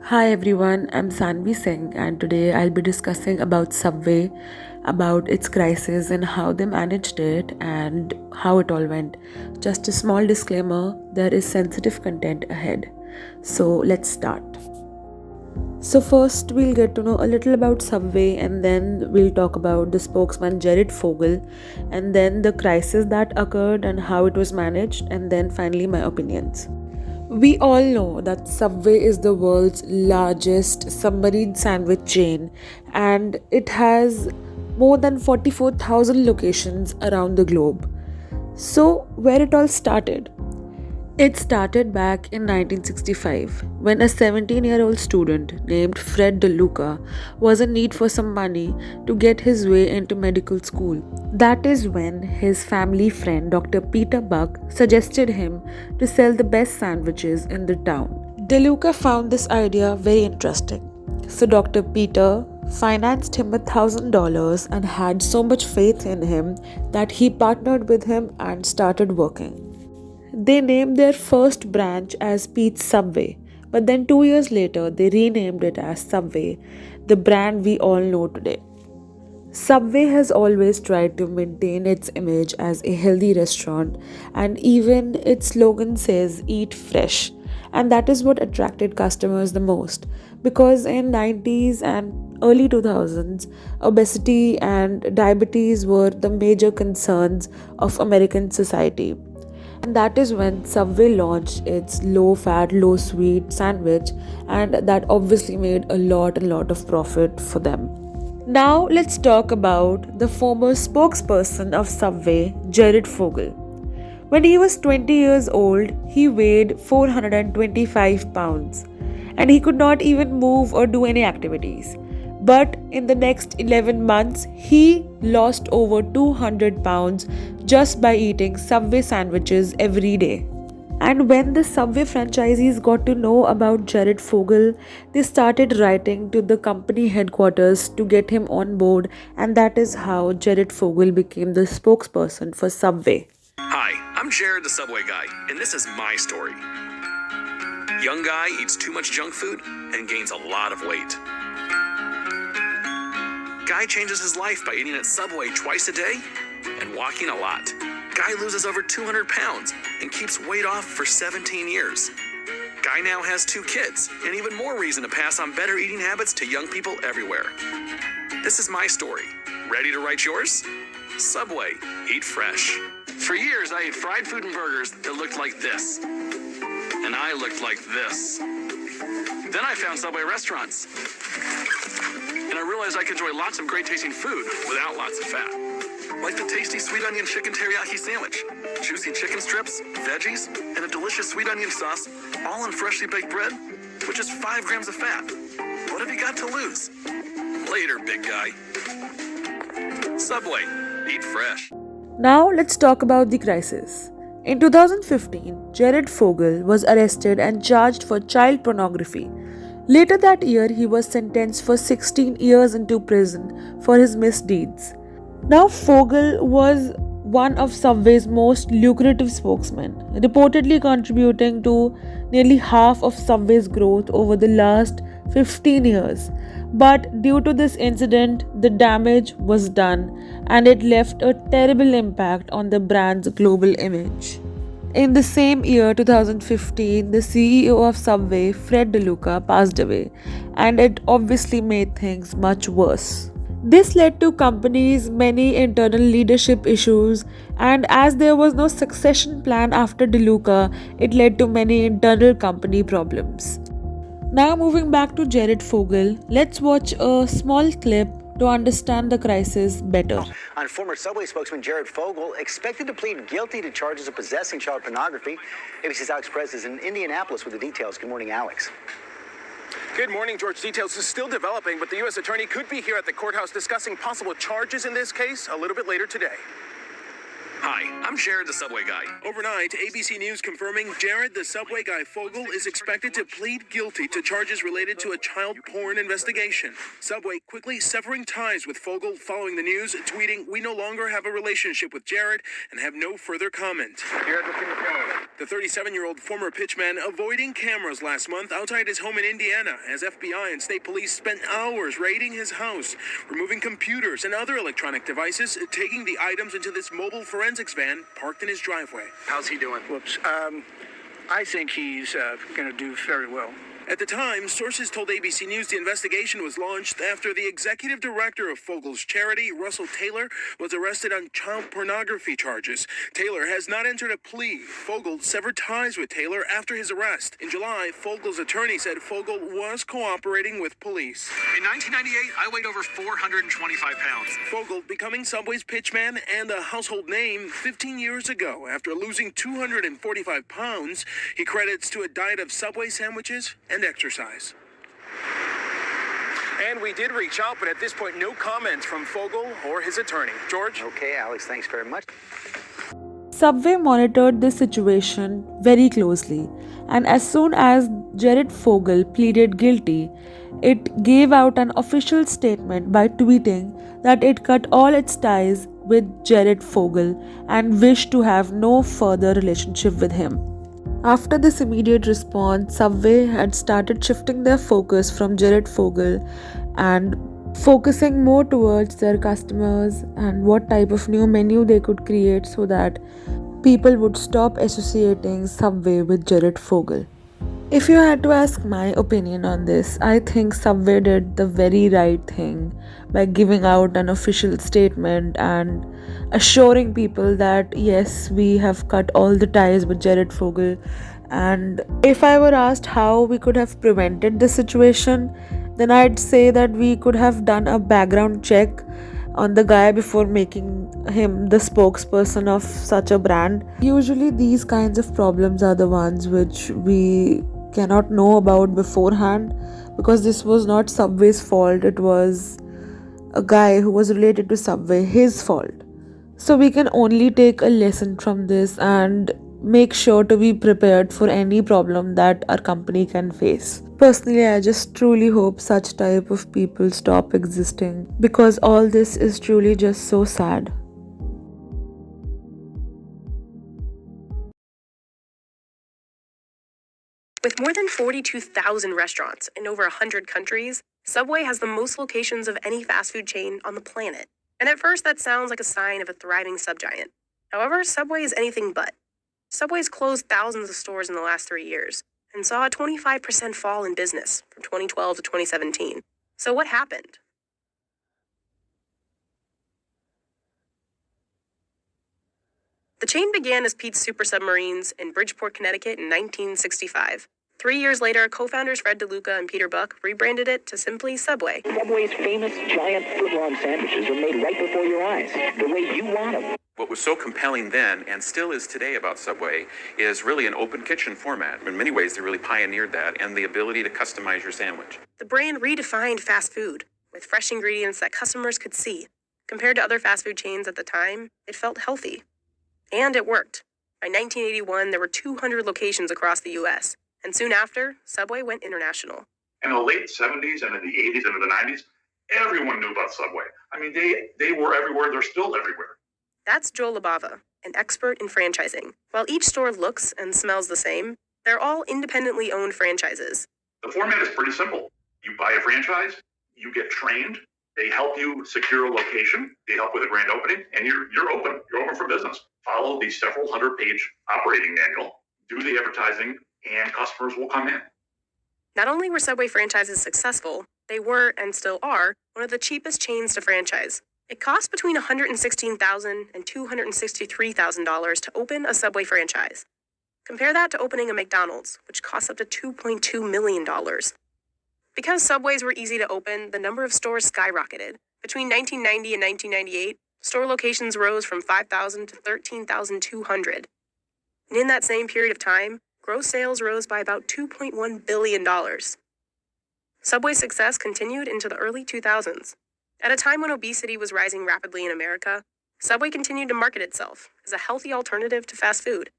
Hi everyone, I'm Sanvi Singh and today I'll be discussing about Subway, about its crisis and how they managed it and how it all went. Just a small disclaimer, there is sensitive content ahead. So let's start. So first we'll get to know a little about Subway and then we'll talk about the spokesman Jared Fogle and then the crisis that occurred and how it was managed and then finally my opinions. We all know that Subway is the world's largest submarine sandwich chain and it has more than 44,000 locations around the globe. So, where it all started? It started back in 1965 when a 17-year-old student named Fred DeLuca was in need for some money to get his way into medical school. That is when his family friend Dr. Peter Buck suggested him to sell the best sandwiches in the town. DeLuca found this idea very interesting. So Dr. Peter financed him $1,000 and had so much faith in him that he partnered with him and started working. They named their first branch as Pete's Subway, but then 2 years later they renamed it as Subway, the brand we all know today. Subway has always tried to maintain its image as a healthy restaurant, and even its slogan says eat fresh. And that is what attracted customers the most because in 90s and early 2000s obesity and diabetes were the major concerns of American society. And that is when Subway launched its low fat, low sweet sandwich, and that obviously made a lot of profit for them. Now let's talk about the former spokesperson of Subway, Jared Fogle. When he was 20 years old, he weighed 425 pounds and he could not even move or do any activities. But in the next 11 months, he lost over 200 pounds just by eating Subway sandwiches every day. And when the Subway franchisees got to know about Jared Fogle, they started writing to the company headquarters to get him on board, and that is how Jared Fogle became the spokesperson for Subway. Hi, I'm Jared the Subway guy, and this is my story. Young guy eats too much junk food and gains a lot of weight. Guy changes his life by eating at Subway twice a day and walking a lot. Guy loses over 200 pounds and keeps weight off for 17 years. Guy now has 2 kids and even more reason to pass on better eating habits to young people everywhere. This is my story. Ready to write yours? Subway, eat fresh. For years, I ate fried food and burgers that looked like this. And I looked like this. Then I found Subway restaurants. And I realized I could enjoy lots of great tasting food without lots of fat. Like the tasty sweet onion chicken teriyaki sandwich, juicy chicken strips, veggies, and a delicious sweet onion sauce, all on freshly baked bread, with just 5 grams of fat. What have you got to lose? Later, big guy. Subway, eat fresh. Now let's talk about the crisis. In 2015, Jared Fogle was arrested and charged for child pornography. Later that year, he was sentenced for 16 years into prison for his misdeeds. Now, Fogle was one of Subway's most lucrative spokesmen, reportedly contributing to nearly half of Subway's growth over the last 15 years. But due to this incident, the damage was done and it left a terrible impact on the brand's global image. In the same year, 2015, the CEO of Subway, Fred DeLuca, passed away, and it obviously made things much worse. This led to companies many internal leadership issues, and as there was no succession plan after DeLuca, it led to many internal company problems. Now moving back to Jared Fogle, let's watch a small clip to understand the crisis better. On former Subway spokesman Jared Fogle, expected to plead guilty to charges of possessing child pornography. ABC's Alex Perez is in Indianapolis with the details. Good morning, Alex. Good morning, George. Details is still developing, but the U.S. attorney could be here at the courthouse discussing possible charges in this case a little bit later today. Hi, I'm Jared the Subway guy. Overnight, ABC News confirming Jared the Subway guy Fogle is expected to plead guilty to charges related to a child porn investigation. Subway quickly severing ties with Fogle following the news, tweeting, "We no longer have a relationship with Jared and have no further comment." Jared, what's in the camera? The 37-year-old former pitchman avoiding cameras last month outside his home in Indiana as FBI and state police spent hours raiding his house, removing computers and other electronic devices, taking the items into this mobile forensics van parked in his driveway. How's he doing? I think he's going to do very well. At the time, sources told ABC News the investigation was launched after the executive director of Fogel's charity, Russell Taylor, was arrested on child pornography charges. Taylor has not entered a plea. Fogel severed ties with Taylor after his arrest. In July, Fogel's attorney said Fogel was cooperating with police. In 1998, I weighed over 425 pounds. Fogel becoming Subway's pitchman and a household name 15 years ago. After losing 245 pounds, he credits to a diet of Subway sandwiches and exercise. And we did reach out, but at this point, no comments from Fogel or his attorney. George? Okay, Alex, thanks very much. Subway monitored this situation very closely, and as soon as Jared Fogle pleaded guilty, it gave out an official statement by tweeting that it cut all its ties with Jared Fogle and wished to have no further relationship with him. After this immediate response, Subway had started shifting their focus from Jared Fogle and focusing more towards their customers and what type of new menu they could create so that people would stop associating Subway with Jared Fogle. If you had to ask my opinion on this, I think Subway did the very right thing by giving out an official statement and assuring people that yes, we have cut all the ties with Jared Fogle. And if I were asked how we could have prevented this situation, then I'd say that we could have done a background check on the guy before making him the spokesperson of such a brand. Usually these kinds of problems are the ones which we cannot know about beforehand, because this was not Subway's fault, it was a guy who was related to Subway, his fault. So we can only take a lesson from this and make sure to be prepared for any problem that our company can face. Personally, I just truly hope such type of people stop existing, because all this is truly just so sad. With more than 42,000 restaurants in over 100 countries, Subway has the most locations of any fast food chain on the planet. And at first, that sounds like a sign of a thriving subgiant. However, Subway is anything but. Subway's closed thousands of stores in the last 3 years and saw a 25% fall in business from 2012 to 2017. So what happened? The chain began as Pete's Super Submarines in Bridgeport, Connecticut in 1965. 3 years later, co-founders Fred DeLuca and Peter Buck rebranded it to simply Subway. Subway's famous giant foot-long sandwiches are made right before your eyes, the way you want them. What was so compelling then, and still is today about Subway, is really an open kitchen format. In many ways, they really pioneered that, and the ability to customize your sandwich. The brand redefined fast food with fresh ingredients that customers could see. Compared to other fast food chains at the time, it felt healthy. And it worked. By 1981, there were 200 locations across the U.S., and soon after, Subway went international. In the late 70s and in the 80s and in the 90s, everyone knew about Subway. I mean, they were everywhere. They're still everywhere. That's Joel Labava, an expert in franchising. While each store looks and smells the same, they're all independently owned franchises. The format is pretty simple. You buy a franchise, you get trained, they help you secure a location, they help with a grand opening, and you're open. You're open for business. Follow the several hundred-page operating manual, do the advertising, and customers will come in. Not only were Subway franchises successful, they were, and still are, one of the cheapest chains to franchise. It costs between $116,000 and $263,000 to open a Subway franchise. Compare that to opening a McDonald's, which costs up to $2.2 million. Because Subways were easy to open, the number of stores skyrocketed. Between 1990 and 1998, store locations rose from 5,000 to 13,200. And in that same period of time, gross sales rose by about $2.1 billion. Subway's success continued into the early 2000s. At a time when obesity was rising rapidly in America, Subway continued to market itself as a healthy alternative to fast food.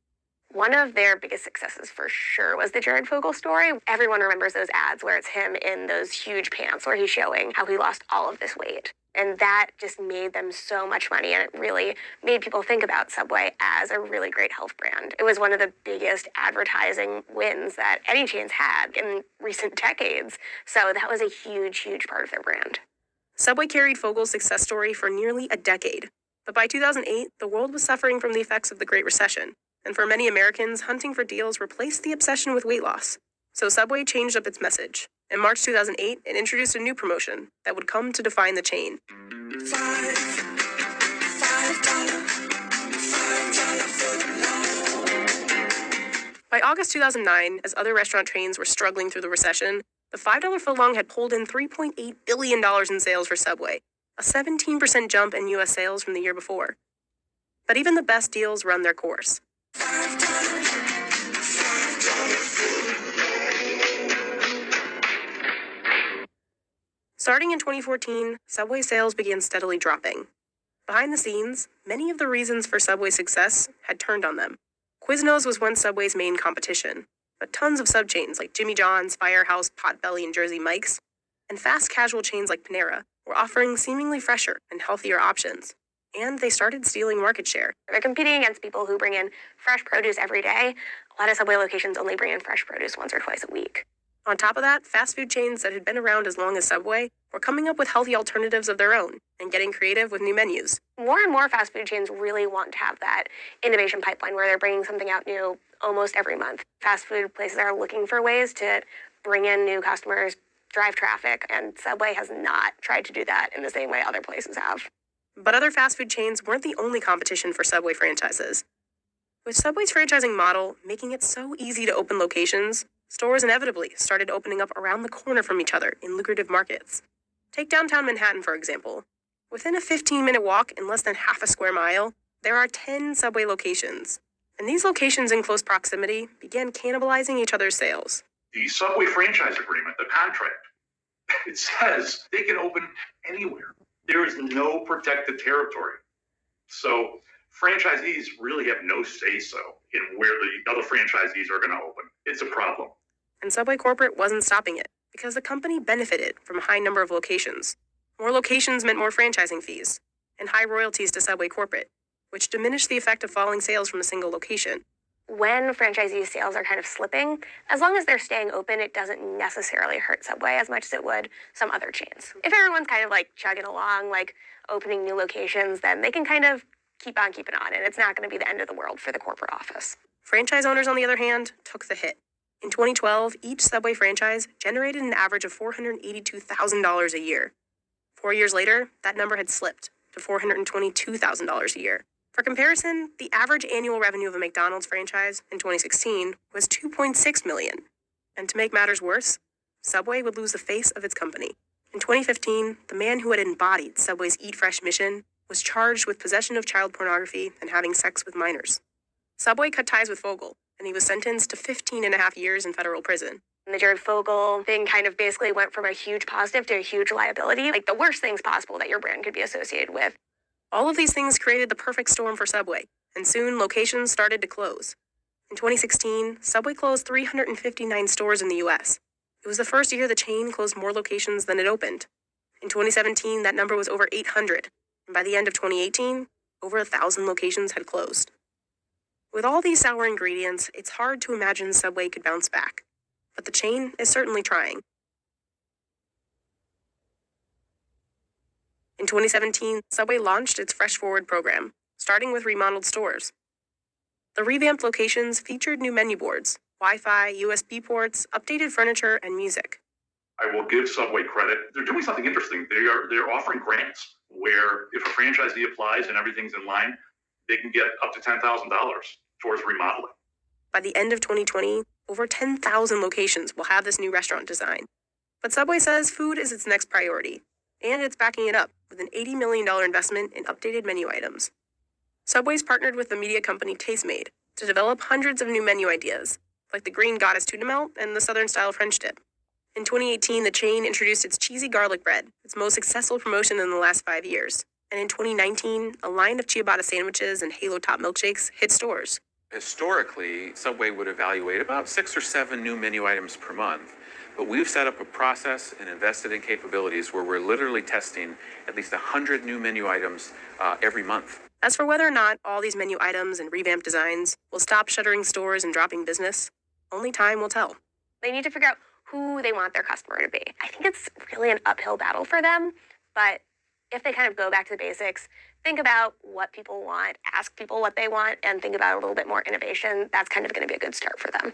One of their biggest successes for sure was the Jared Fogle story. Everyone remembers those ads where it's him in those huge pants where he's showing how he lost all of this weight. And that just made them so much money, and it really made people think about Subway as a really great health brand. It was one of the biggest advertising wins that any chains had in recent decades. So that was a huge, huge part of their brand. Subway carried Fogel's success story for nearly a decade. But by 2008, the world was suffering from the effects of the Great Recession. And for many Americans, hunting for deals replaced the obsession with weight loss. So Subway changed up its message. In March 2008, it introduced a new promotion that would come to define the chain. By August 2009, as other restaurant chains were struggling through the recession, the $5 footlong had pulled in $3.8 billion in sales for Subway, a 17% jump in U.S. sales from the year before. But even the best deals run their course. Starting in 2014, Subway sales began steadily dropping. Behind the scenes, many of the reasons for Subway's success had turned on them. Quiznos was once Subway's main competition, but tons of sub-chains like Jimmy John's, Firehouse, Potbelly, and Jersey Mike's, and fast casual chains like Panera were offering seemingly fresher and healthier options. And they started stealing market share. They're competing against people who bring in fresh produce every day. A lot of Subway locations only bring in fresh produce once or twice a week. On top of that, fast food chains that had been around as long as Subway were coming up with healthy alternatives of their own and getting creative with new menus. More and more fast food chains really want to have that innovation pipeline where they're bringing something out new almost every month. Fast food places are looking for ways to bring in new customers, drive traffic, and Subway has not tried to do that in the same way other places have. But other fast food chains weren't the only competition for Subway franchises. With Subway's franchising model making it so easy to open locations, stores inevitably started opening up around the corner from each other in lucrative markets. Take downtown Manhattan, for example. Within a 15-minute walk in less than half a square mile, there are 10 Subway locations. And these locations in close proximity began cannibalizing each other's sales. The Subway franchise agreement, the contract, it says they can open anywhere. There is no protected territory. So franchisees really have no say-so in where the other franchisees are going to open. It's a problem. And Subway Corporate wasn't stopping it, because the company benefited from a high number of locations. More locations meant more franchising fees, and high royalties to Subway Corporate, which diminished the effect of falling sales from a single location. When franchisee sales are kind of slipping, as long as they're staying open, it doesn't necessarily hurt Subway as much as it would some other chains. If everyone's kind of like chugging along, like opening new locations, then they can kind of keep on keeping on, and it's not going to be the end of the world for the corporate office. Franchise owners, on the other hand, took the hit. In 2012, each Subway franchise generated an average of $482,000 a year. 4 years later, that number had slipped to $422,000 a year. For comparison, the average annual revenue of a McDonald's franchise in 2016 was $2.6 million. And to make matters worse, Subway would lose the face of its company. In 2015, the man who had embodied Subway's Eat Fresh mission was charged with possession of child pornography and having sex with minors. Subway cut ties with Fogel, and he was sentenced to 15 and a half years in federal prison. And the Jared Fogle thing kind of basically went from a huge positive to a huge liability, like the worst things possible that your brand could be associated with. All of these things created the perfect storm for Subway, and soon locations started to close. In 2016, Subway closed 359 stores in the U.S. It was the first year the chain closed more locations than it opened. In 2017, that number was over 800, and by the end of 2018, over 1,000 locations had closed. With all these sour ingredients, it's hard to imagine Subway could bounce back, but the chain is certainly trying. In 2017, Subway launched its Fresh Forward program, starting with remodeled stores. The revamped locations featured new menu boards, Wi-Fi, USB ports, updated furniture, and music. I will give Subway credit. They're doing something interesting. They're offering grants where if a franchisee applies and everything's in line, they can get up to $10,000 towards remodeling. By the end of 2020, over 10,000 locations will have this new restaurant design. But Subway says food is its next priority, and it's backing it up with an $80 million investment in updated menu items. Subway's partnered with the media company Tastemade to develop hundreds of new menu ideas, like the Green Goddess tuna melt and the Southern-style French dip. In 2018, the chain introduced its cheesy garlic bread, its most successful promotion in the last 5 years. And in 2019, a line of ciabatta sandwiches and Halo Top milkshakes hit stores. Historically, Subway would evaluate about 6 or 7 new menu items per month. But we've set up a process and invested in capabilities where we're literally testing at least 100 new menu items every month. As for whether or not all these menu items and revamped designs will stop shuttering stores and dropping business, only time will tell. They need to figure out who they want their customer to be. I think it's really an uphill battle for them, but if they kind of go back to the basics, think about what people want, ask people what they want, and think about a little bit more innovation, that's kind of going to be a good start for them.